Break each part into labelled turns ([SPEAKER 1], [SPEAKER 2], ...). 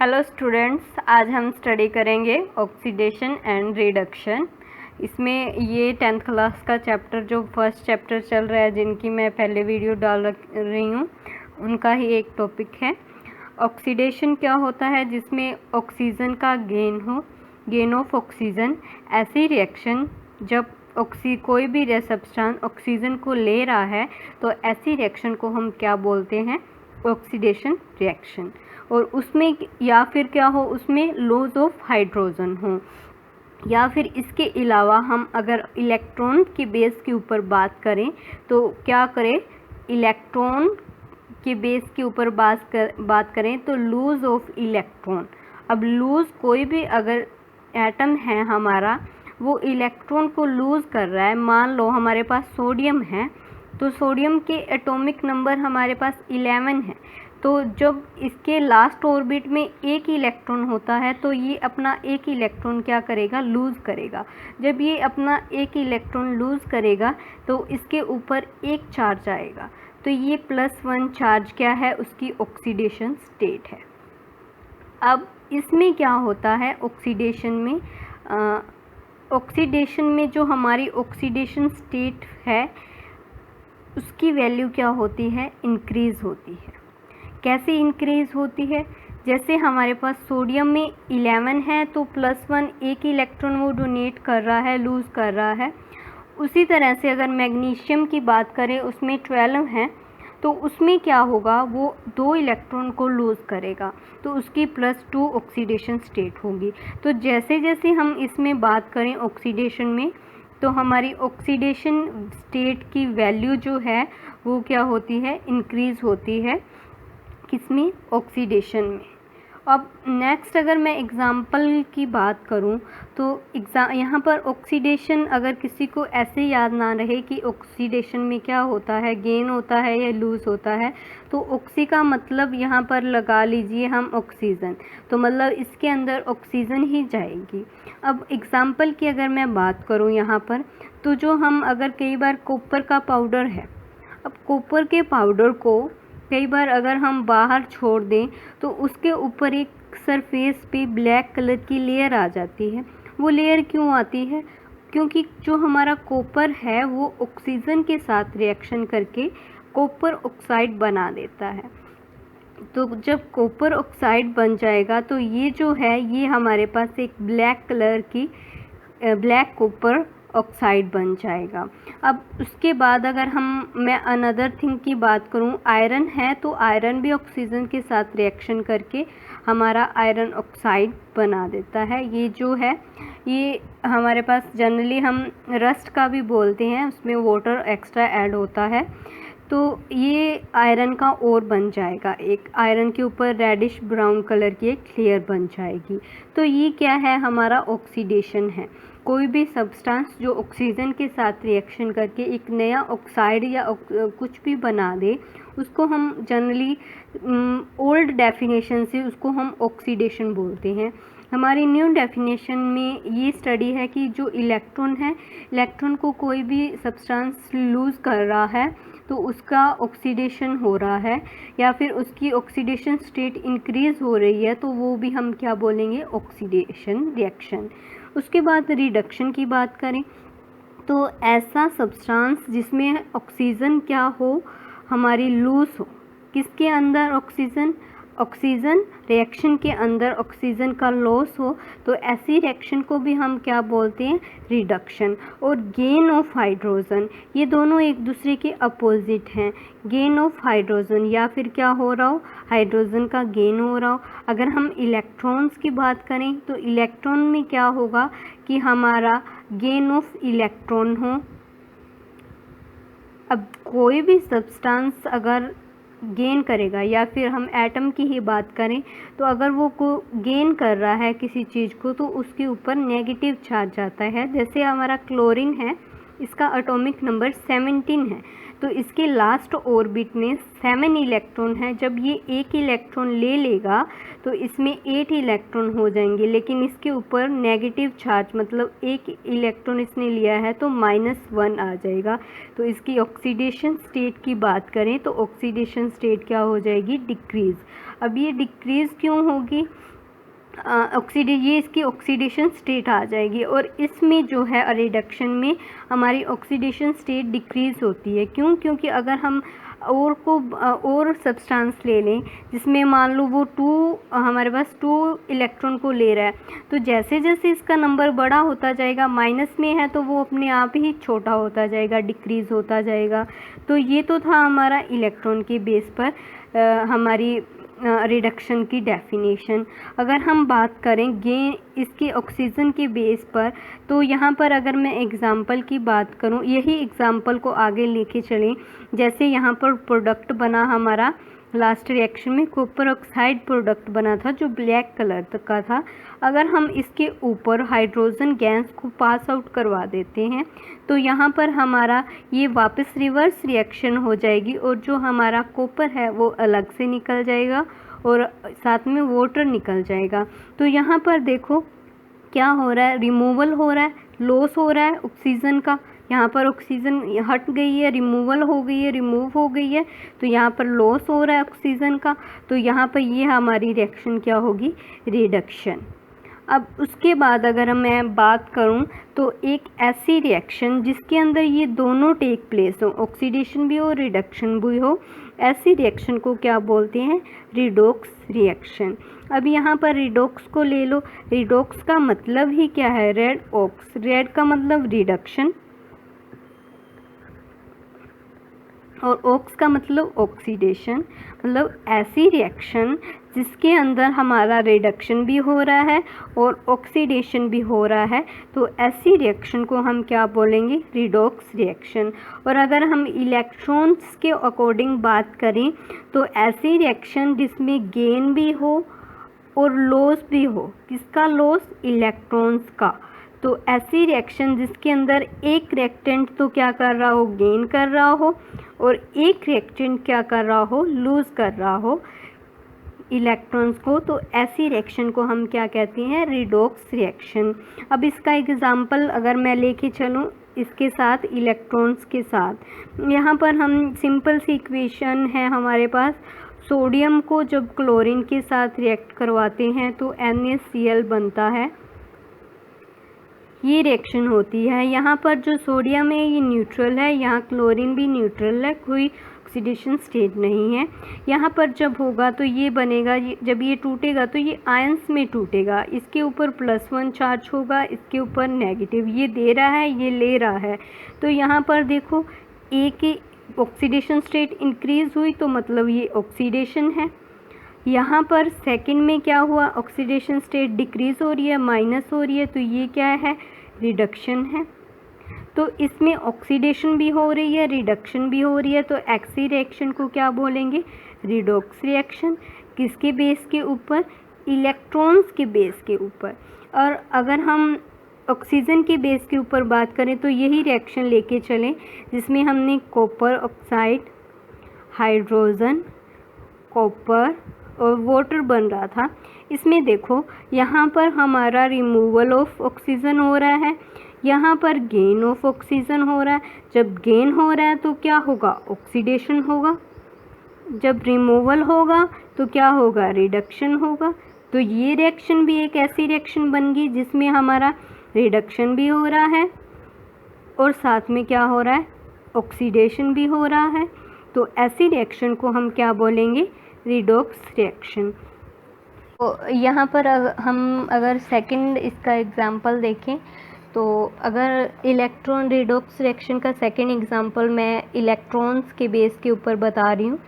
[SPEAKER 1] Hello students, आज हम study करेंगे ऑक्सीडेशन एंड रिडक्शन। इसमें ये 10th क्लास का चैप्टर जो फर्स्ट चैप्टर चल रहा है, जिनकी मैं पहले वीडियो डाल रही हूँ, उनका ही एक टॉपिक है। ऑक्सीडेशन क्या होता है? जिसमें ऑक्सीजन का गेन हो, गेन ऑफ ऑक्सीजन। ऐसी रिएक्शन जब कोई भी सब्सटेंस ऑक्सीजन को ले रहा है तो ऐसी रिएक्शन को हम क्या बोलते हैं? Oxidation reaction. और उसमें या फिर क्या हो, उसमें लॉस ऑफ हाइड्रोजन हो, या फिर इसके अलावा हम अगर इलेक्ट्रॉन के बेस के ऊपर बात करें तो क्या करें? इलेक्ट्रॉन के बेस के ऊपर बात करें तो लूज ऑफ इलेक्ट्रॉन। अब लूज कोई भी अगर एटम है हमारा, वो इलेक्ट्रॉन को लूज कर रहा है। मान लो हमारे पास सोडियम है, तो सोडियम के एटॉमिक नंबर हमारे पास 11 है। तो जब इसके लास्ट ऑर्बिट में एक इलेक्ट्रॉन होता है तो ये अपना एक इलेक्ट्रॉन क्या करेगा? लूज़ करेगा। जब ये अपना एक इलेक्ट्रॉन लूज़ करेगा तो इसके ऊपर एक चार्ज आएगा, तो ये +1 चार्ज क्या है? उसकी ऑक्सीडेशन स्टेट है। अब इसमें क्या होता है ऑक्सीडेशन में? ऑक्सीडेशन में जो हमारी ऑक्सीडेशन स्टेट है उसकी वैल्यू क्या होती है? इंक्रीज़ होती है। कैसे इंक्रीज़ होती है? जैसे हमारे पास सोडियम में 11 है तो +1 एक इलेक्ट्रॉन वो डोनेट कर रहा है, लूज़ कर रहा है। उसी तरह से अगर मैग्नीशियम की बात करें, उसमें 12 है, तो उसमें क्या होगा? वो 2 इलेक्ट्रॉन को लूज़ करेगा, तो उसकी +2 ऑक्सीडेशन स्टेट होगी। तो जैसे जैसे हम इसमें बात करें ऑक्सीडेशन में, तो हमारी ऑक्सीडेशन स्टेट की वैल्यू जो है वो क्या होती है? इंक्रीज़ होती है। किसमें? ऑक्सीडेशन में। अब नेक्स्ट अगर मैं एग्ज़ाम्पल की बात करूं तो यहाँ पर ऑक्सीडेशन अगर किसी को ऐसे याद ना रहे कि ऑक्सीडेशन में क्या होता है, गेन होता है या लूज़ होता है, तो ऑक्सी का मतलब यहाँ पर लगा लीजिए हम ऑक्सीजन, तो मतलब इसके अंदर ऑक्सीजन ही जाएगी। अब एग्ज़ाम्पल की अगर मैं बात करूँ यहाँ पर, तो जो हम अगर कई बार कॉपर का पाउडर है, अब कॉपर के पाउडर को कई बार अगर हम बाहर छोड़ दें तो उसके ऊपर एक सरफेस पे ब्लैक कलर की लेयर आ जाती है। वो लेयर क्यों आती है? क्योंकि जो हमारा कॉपर है वो ऑक्सीजन के साथ रिएक्शन करके कॉपर ऑक्साइड बना देता है। तो जब कॉपर ऑक्साइड बन जाएगा तो ये जो है ये हमारे पास एक ब्लैक कलर की ब्लैक कॉपर ऑक्साइड बन जाएगा। अब उसके बाद अगर मैं अनदर थिंग की बात करूं, आयरन है तो आयरन भी ऑक्सीजन के साथ रिएक्शन करके हमारा आयरन ऑक्साइड बना देता है। ये जो है ये हमारे पास जनरली हम रस्ट का भी बोलते हैं, उसमें वाटर एक्स्ट्रा ऐड होता है, तो ये आयरन का ओर बन जाएगा। एक आयरन के ऊपर रेडिश ब्राउन कलर की एक लेयर बन जाएगी। तो ये क्या है? हमारा ऑक्सीडेशन है। कोई भी सब्सटेंस जो ऑक्सीजन के साथ रिएक्शन करके एक नया ऑक्साइड या कुछ भी बना दे, उसको हम जनरली ओल्ड डेफिनेशन से उसको हम ऑक्सीडेशन बोलते हैं। हमारी न्यू डेफिनेशन में ये स्टडी है कि जो इलेक्ट्रॉन है, इलेक्ट्रॉन को कोई भी सब्सटेंस लूज़ कर रहा है तो उसका ऑक्सीडेशन हो रहा है, या फिर उसकी ऑक्सीडेशन स्टेट इंक्रीज़ हो रही है, तो वो भी हम क्या बोलेंगे? Oxidation reaction. उसके बाद रिडक्शन की बात करें तो ऐसा सब्सटेंस जिसमें ऑक्सीजन क्या हो? हमारी लूज़ हो। किसके अंदर ऑक्सीजन रिएक्शन के अंदर ऑक्सीजन का लॉस हो, तो ऐसी रिएक्शन को भी हम क्या बोलते हैं? रिडक्शन। और गेन ऑफ हाइड्रोजन, ये दोनों एक दूसरे के अपोजिट हैं। गेन ऑफ हाइड्रोजन या फिर क्या हो रहा हो? हाइड्रोजन का गेन हो रहा हो। अगर हम इलेक्ट्रॉन्स की बात करें तो इलेक्ट्रॉन में क्या होगा कि हमारा गेन ऑफ इलेक्ट्रॉन हो। अब कोई भी सब्सटेंस अगर गेन करेगा, या फिर हम एटम की ही बात करें तो अगर वो को गेन कर रहा है किसी चीज़ को, तो उसके ऊपर नेगेटिव चार्ज आता है। जैसे हमारा क्लोरीन है, इसका एटॉमिक नंबर 17 है, तो इसके लास्ट ऑर्बिट में 7 इलेक्ट्रॉन है। जब ये एक इलेक्ट्रॉन ले लेगा तो इसमें 8 इलेक्ट्रॉन हो जाएंगे, लेकिन इसके ऊपर नेगेटिव चार्ज, मतलब एक इलेक्ट्रॉन इसने लिया है तो -1 आ जाएगा। तो इसकी ऑक्सीडेशन स्टेट की बात करें तो ऑक्सीडेशन स्टेट क्या हो जाएगी? डिक्रीज़। अब ये डिक्रीज़ क्यों होगी, ये इसकी ऑक्सीडेशन स्टेट आ जाएगी और इसमें जो है रिडक्शन में हमारी ऑक्सीडेशन स्टेट डिक्रीज़ होती है। क्यों? क्योंकि अगर हम और सब्सटेंस ले लें जिसमें मान लो वो हमारे पास 2 इलेक्ट्रॉन को ले रहा है, तो जैसे जैसे इसका नंबर बड़ा होता जाएगा, माइनस में है तो वो अपने आप ही छोटा होता जाएगा, डिक्रीज़ होता जाएगा। तो ये तो था हमारा इलेक्ट्रॉन के बेस पर हमारी रिडक्शन की डेफिनेशन। अगर हम बात करें गेन इसके ऑक्सीजन के बेस पर, तो यहाँ पर अगर मैं एग्ज़ाम्पल की बात करूँ, यही एग्ज़ाम्पल को आगे लेके चलें। जैसे यहाँ पर प्रोडक्ट बना हमारा लास्ट रिएक्शन में कॉपर ऑक्साइड प्रोडक्ट बना था जो ब्लैक कलर का था। अगर हम इसके ऊपर हाइड्रोजन गैस को पास आउट करवा देते हैं तो यहाँ पर हमारा ये वापस रिवर्स रिएक्शन हो जाएगी और जो हमारा कॉपर है वो अलग से निकल जाएगा और साथ में वाटर निकल जाएगा। तो यहाँ पर देखो क्या हो रहा है, रिमूवल हो रहा है, लॉस हो रहा है ऑक्सीजन का। यहाँ पर ऑक्सीजन हट गई है, रिमूवल हो गई है, रिमूव हो गई है, तो यहाँ पर लॉस हो रहा है ऑक्सीजन का। तो यहाँ पर ये हमारी रिएक्शन क्या होगी, रिडक्शन। अब उसके बाद अगर मैं बात करूँ तो एक ऐसी रिएक्शन जिसके अंदर ये दोनों टेक प्लेस हो, ऑक्सीडेशन भी हो, रिडक्शन भी हो, ऐसी रिएक्शन को क्या बोलते हैं, रिडॉक्स रिएक्शन। अब यहाँ पर रिडॉक्स को ले लो। रिडॉक्स का मतलब ही क्या है, रेड ऑक्स। रेड का मतलब रिडक्शन और ऑक्स का मतलब ऑक्सीडेशन, मतलब ऐसी रिएक्शन जिसके अंदर हमारा रिडक्शन भी हो रहा है और ऑक्सीडेशन भी हो रहा है, तो ऐसी रिएक्शन को हम क्या बोलेंगे, रिडॉक्स रिएक्शन। और अगर हम इलेक्ट्रॉन्स के अकॉर्डिंग बात करें तो ऐसी रिएक्शन जिसमें गेन भी हो और लॉस भी हो। किसका लॉस, इलेक्ट्रॉन्स का। तो ऐसी रिएक्शन जिसके अंदर एक रिएक्टेंट तो क्या कर रहा हो, गेन कर रहा हो, और एक रिएक्टेंट क्या कर रहा हो, लूज़ कर रहा हो इलेक्ट्रॉन्स को, तो ऐसी रिएक्शन को हम क्या कहते हैं, रिडॉक्स रिएक्शन। अब इसका एग्जांपल अगर मैं लेके चलूँ इसके साथ, इलेक्ट्रॉन्स के साथ, यहाँ पर हम सिंपल सी इक्वेशन है हमारे पास। सोडियम को जब क्लोरीन के साथ रिएक्ट करवाते हैं तो NaCl बनता है, ये रिएक्शन होती है। यहाँ पर जो सोडियम है ये न्यूट्रल है, यहाँ क्लोरीन भी न्यूट्रल है, कोई ऑक्सीडेशन स्टेट नहीं है। यहाँ पर जब होगा तो ये बनेगा, जब ये टूटेगा तो ये आयंस में टूटेगा। इसके ऊपर +1 चार्ज होगा, इसके ऊपर नेगेटिव। ये दे रहा है, ये ले रहा है। तो यहाँ पर देखो एक की ऑक्सीडेशन स्टेट इंक्रीज़ हुई तो मतलब ये ऑक्सीडेशन है। यहाँ पर सेकंड में क्या हुआ, ऑक्सीडेशन स्टेट डिक्रीज़ हो रही है, माइनस हो रही है, तो ये क्या है, रिडक्शन है। तो इसमें ऑक्सीडेशन भी हो रही है, रिडक्शन भी हो रही है, तो ऐसी रिएक्शन को क्या बोलेंगे, रिडॉक्स रिएक्शन। किसके बेस के ऊपर, इलेक्ट्रॉन्स के बेस के ऊपर। और अगर हम ऑक्सीजन के बेस के ऊपर बात करें तो यही रिएक्शन लेके चलें जिसमें हमने कॉपर ऑक्साइड, हाइड्रोजन, कॉपर और वाटर बन रहा था। इसमें देखो यहाँ पर हमारा रिमूवल ऑफ ऑक्सीजन हो रहा है, यहाँ पर गेन ऑफ ऑक्सीजन हो रहा है। जब गेन हो रहा है तो क्या होगा, ऑक्सीडेशन होगा। जब रिमूवल होगा तो क्या होगा, रिडक्शन होगा। तो ये रिएक्शन भी एक ऐसी रिएक्शन बन गई जिसमें हमारा रिडक्शन भी हो रहा है और साथ में क्या हो रहा है, ऑक्सीडेशन भी हो रहा है। तो ऐसी रिएक्शन को हम क्या बोलेंगे, रिडॉक्स रिएक्शन। तो यहाँ पर हम अगर सेकंड इसका एग्जांपल देखें तो अगर इलेक्ट्रॉन रिडॉक्स रिएक्शन का सेकंड एग्जांपल मैं इलेक्ट्रॉन्स के बेस के ऊपर बता रही हूँ।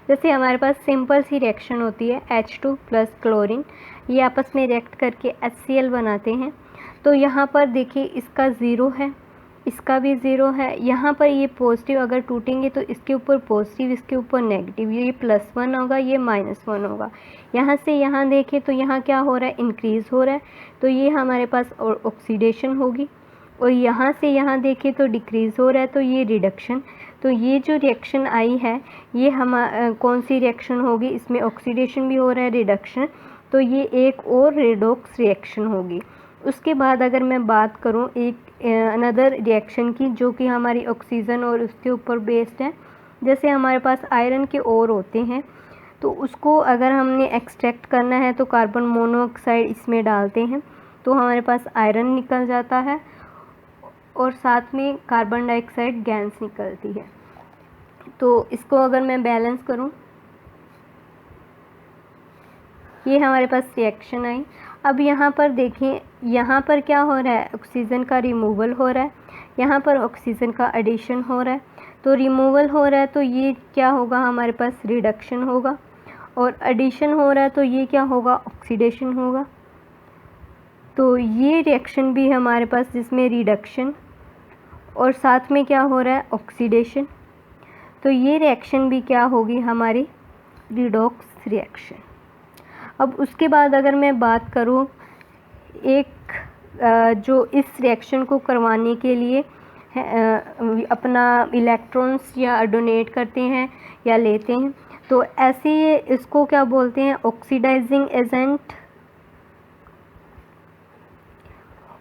[SPEAKER 1] जैसे हमारे पास सिंपल सी रिएक्शन होती है, H2 प्लस क्लोरीन, ये आपस में रिएक्ट करके HCl बनाते हैं। तो यहाँ पर देखिए इसका ज़ीरो है, इसका भी ज़ीरो है। यहाँ पर ये पॉजिटिव अगर टूटेंगे तो इसके ऊपर पॉजिटिव, इसके ऊपर नेगेटिव, ये +1 होगा, ये -1 होगा। यहाँ से यहाँ देखें तो यहाँ क्या हो रहा है, इंक्रीज़ हो रहा है, तो ये हमारे पास ऑक्सीडेशन होगी। और यहाँ से यहाँ देखें तो डिक्रीज़ हो रहा है, तो ये रिडक्शन। तो ये जो रिएक्शन आई है ये कौन सी रिएक्शन होगी, इसमें ऑक्सीडेशन भी हो रहा है, रिडक्शन, तो ये एक और रिडॉक्स रिएक्शन होगी। उसके बाद अगर मैं बात करूँ एक अनदर रिएक्शन की जो कि हमारी ऑक्सीजन और उसके ऊपर बेस्ड है, जैसे हमारे पास आयरन के ओर होते हैं, तो उसको अगर हमने एक्सट्रैक्ट करना है तो कार्बन मोनोऑक्साइड इसमें डालते हैं तो हमारे पास आयरन निकल जाता है और साथ में कार्बन डाइऑक्साइड गैस निकलती है। तो इसको अगर मैं बैलेंस करूं, ये हमारे पास रिएक्शन आई। अब यहाँ पर देखें, यहाँ पर क्या हो रहा है, ऑक्सीजन का रिमूवल हो रहा है, यहाँ पर ऑक्सीजन का एडिशन हो रहा है। तो रिमूवल हो रहा है तो ये क्या होगा, हमारे पास रिडक्शन होगा, और एडिशन हो रहा है तो ये क्या होगा, ऑक्सीडेशन होगा। तो ये रिएक्शन भी हमारे पास जिसमें रिडक्शन और साथ में क्या हो रहा है, ऑक्सीडेशन। तो ये रिएक्शन भी क्या होगी, हमारी रिडॉक्स रिएक्शन। अब उसके बाद अगर मैं बात करूँ, एक जो इस रिएक्शन को करवाने के लिए अपना इलेक्ट्रॉन्स या डोनेट करते हैं या लेते हैं, तो ऐसे इसको क्या बोलते हैं, ऑक्सीडाइजिंग एजेंट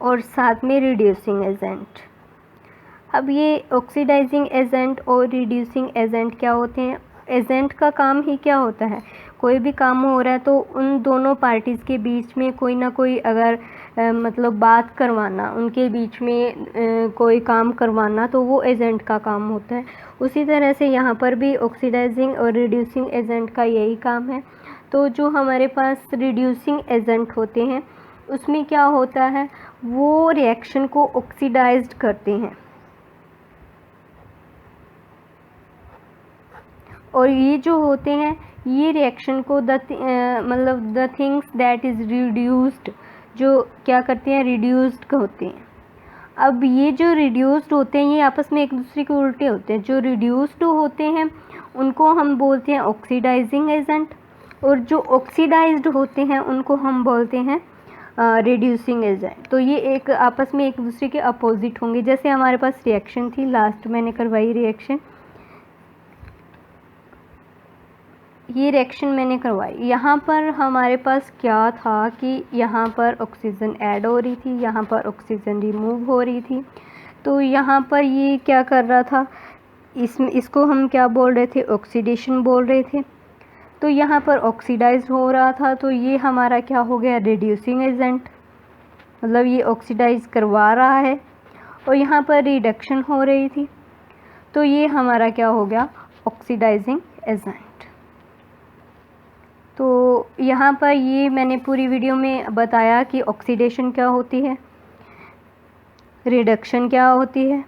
[SPEAKER 1] और साथ में रिड्यूसिंग एजेंट। अब ये ऑक्सीडाइजिंग एजेंट और रिड्यूसिंग एजेंट क्या होते हैं, एजेंट का काम ही क्या होता है, कोई भी काम हो रहा है तो उन दोनों पार्टीज़ के बीच में कोई ना कोई अगर मतलब बात करवाना, उनके बीच में कोई काम करवाना, तो वो एजेंट का काम होता है। उसी तरह से यहाँ पर भी ऑक्सीडाइजिंग और रिड्यूसिंग एजेंट का यही काम है। तो जो हमारे पास रिड्यूसिंग एजेंट होते हैं उसमें क्या होता है, वो रिएक्शन को ऑक्सीडाइज्ड करते हैं, और ये जो होते हैं ये रिएक्शन को मतलब the things that is reduced, जो क्या करते हैं, रिड्यूस्ड होते हैं। अब ये जो रिड्यूस्ड होते हैं ये आपस में एक दूसरे के उल्टे होते हैं। जो रिड्यूस्ड होते हैं उनको हम बोलते हैं ऑक्सीडाइजिंग एजेंट, और जो ऑक्सीडाइज्ड होते हैं उनको हम बोलते हैं रिड्यूसिंग एजेंट। तो ये एक आपस में एक दूसरे के अपोजिट होंगे। जैसे हमारे पास रिएक्शन थी, लास्ट मैंने करवाई रिएक्शन, ये रिएक्शन मैंने करवाई, यहाँ पर हमारे पास क्या था कि यहाँ पर ऑक्सीजन ऐड हो रही थी, यहाँ पर ऑक्सीजन रिमूव हो रही थी। तो यहाँ पर ये क्या कर रहा था, इसको हम क्या बोल रहे थे, ऑक्सीडेशन बोल रहे थे। तो यहाँ पर ऑक्सीडाइज हो रहा था, तो ये हमारा क्या हो गया, रिड्यूसिंग एजेंट, मतलब ये ऑक्सीडाइज करवा रहा है। और यहाँ पर रिडक्शन हो रही थी, तो ये हमारा क्या हो गया, ऑक्सीडाइजिंग एजेंट। तो यहाँ पर ये मैंने पूरी वीडियो में बताया कि ऑक्सीडेशन क्या होती है, रिडक्शन क्या होती है,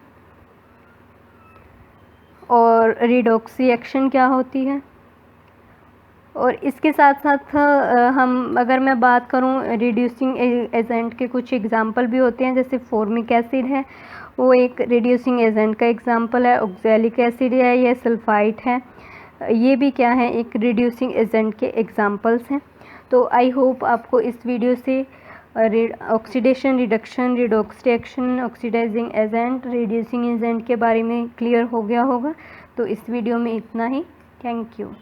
[SPEAKER 1] और रिडॉक्स रिएक्शन क्या होती है। और इसके साथ साथ हम अगर मैं बात करूँ रिड्यूसिंग एजेंट के कुछ एग्जांपल भी होते हैं, जैसे फॉर्मिक एसिड है, वो एक रिड्यूसिंग एजेंट का एग्जांपल है। ऑक्सैलिक एसिड है या सल्फाइट है, ये भी क्या है, एक रिड्यूसिंग एजेंट के एग्जांपल्स हैं। तो आई होप आपको इस वीडियो से oxidation, reduction, redox reaction, oxidizing agent, reducing agent के बारे में क्लियर हो गया होगा। तो इस वीडियो में इतना ही। Thank you.